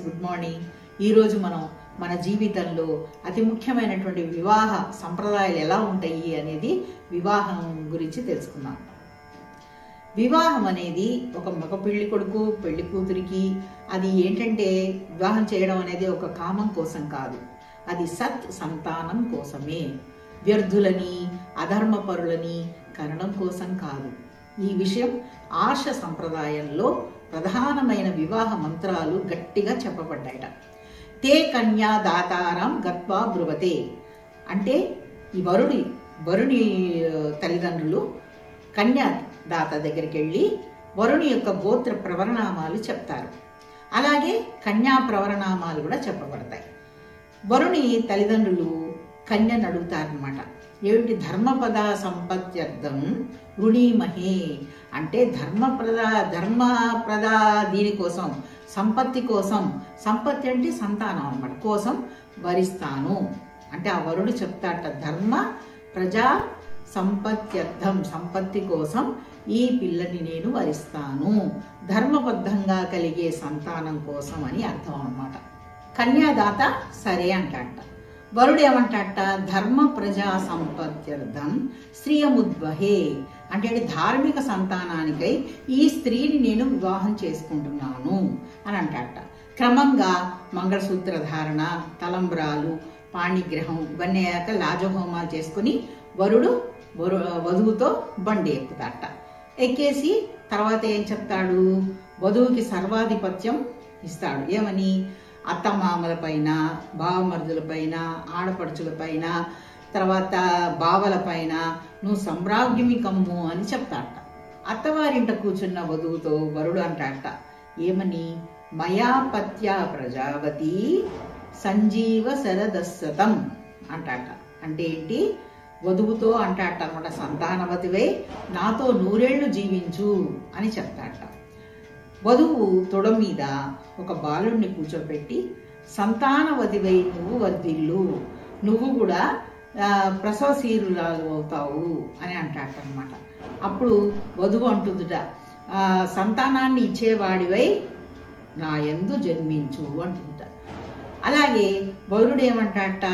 Good morning. ఈరోజు మనం మన జీవితంలో అతి ముఖ్యమైనటువంటి వివాహ సంప్రదాయాలు ఎలా ఉంటాయి అనేది వివాహం గురించి తెలుసుకుందాం. వివాహం అనేది ఒక మగ పెళ్లి కొడుకు పెళ్లి కూతురికి అది ఏంటంటే వివాహం చేయడం అనేది ఒక కామం కోసం కాదు, అది సత్ సంతానం కోసమే. వ్యర్థులని అధర్మపరులని కనడం కోసం కాదు. ఈ విషయం ఆర్ష సంప్రదాయంలో ప్రధానమైన వివాహ మంత్రాలు గట్టిగా చెప్పబడ్డాయట. తే కన్యా దాతారం గత్వా బ్రువతే అంటే ఈ వరుణి తల్లిదండ్రులు కన్యా దాత దగ్గరికి వెళ్ళి వరుణి యొక్క గోత్ర ప్రవరనామాలు చెప్తారు. అలాగే కన్యా ప్రవరనామాలు కూడా చెప్పబడతాయి. వరుణి తల్లిదండ్రులు కన్యను అడుగుతారనమాట. ఏమిటి? ధర్మపద సంపత్త్యర్థం రుణీమహే అంటే ధర్మప్రద దీనికోసం సంపత్తి కోసం, సంపత్తి అంటే సంతానం అన్నమాట, కోసం వరిస్తాను అంటే ఆ వరుడు చెప్తాట. ధర్మ ప్రజా సంపత్త్యర్థం సంపత్తి కోసం ఈ పిల్లని నేను వరిస్తాను, ధర్మబద్ధంగా కలిగే సంతానం కోసం అని అర్థం అన్నమాట. కన్యాదాత సరే అంటాట. వరుడు ఏమంటాట? ధర్మ ప్రజా సంపత్త్యర్థం శ్రియముద్వహే అంటే ధార్మిక సంతానానికై ఈ స్త్రీని నేను వివాహం చేసుకుంటున్నాను అని అంటాట. క్రమంగా మంగళసూత్ర ధారణ, తలంబ్రాలు, పాణిగ్రహం ఇవన్నీ అయ్యాక లాజహోమాలు చేసుకుని వరుడు వధువుతో బండి ఎక్కుతాట. ఎక్కేసి తర్వాత ఏం చెప్తాడు? వధువుకి సర్వాధిపత్యం ఇస్తాడు. ఏమని? అత్తమామల పైన, బావమరుదుల పైన, ఆడపడుచుల పైన, తర్వాత బావల పైన నువ్వు సమ్రాజ్ఞమి కమ్ము అని చెప్తాట. అత్తవారింట కూర్చున్న వధువుతో వరుడు అంటాట. ఏమని? మయాపత్య ప్రజావతి సంజీవ శరదస్సతం అంటాట. అంటే ఏంటి? వధువుతో అంటాట అనమాట, సంతానవతివై నాతో 100 ఏళ్లు జీవించు అని చెప్తాట. వధువు తొడ మీద ఒక బాలుడిని కూర్చోబెట్టి సంతానవతివై నువ్వు వర్ధిల్లు, నువ్వు కూడా ప్రసవశీరురాలు అవుతావు అని అంటాట అనమాట. అప్పుడు వధువు అంటుందిట, సంతానాన్ని ఇచ్చేవాడివై నా యందు జన్మించు అంటుందిట. అలాగే వరుడు ఏమంటాట?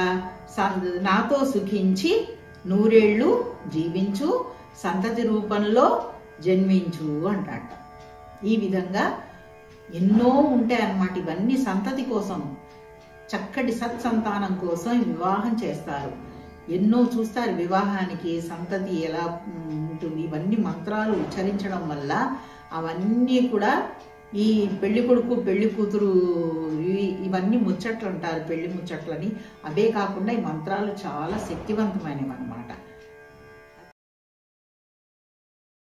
నాతో సుఖించి 100 ఏళ్లు జీవించు, సంతతి రూపంలో జన్మించు అంటాట. ఈ విధంగా ఎన్నో ఉంటాయి అన్నమాట. ఇవన్నీ సంతతి కోసం, చక్కటి సత్సంతానం కోసం వివాహం చేస్తారు. ఎన్నో చూస్తారు వివాహానికి, సంతతి ఎలా ఉంటుంది, ఇవన్నీ మంత్రాలు ఉచ్చరించడం వల్ల అవన్నీ కూడా ఈ పెళ్లి కొడుకు పెళ్లి కూతురు ఇవన్నీ ముచ్చట్లు అంటారు, పెళ్లి ముచ్చట్లని. అవే కాకుండా ఈ మంత్రాలు చాలా శక్తివంతమైనవి అన్నమాట.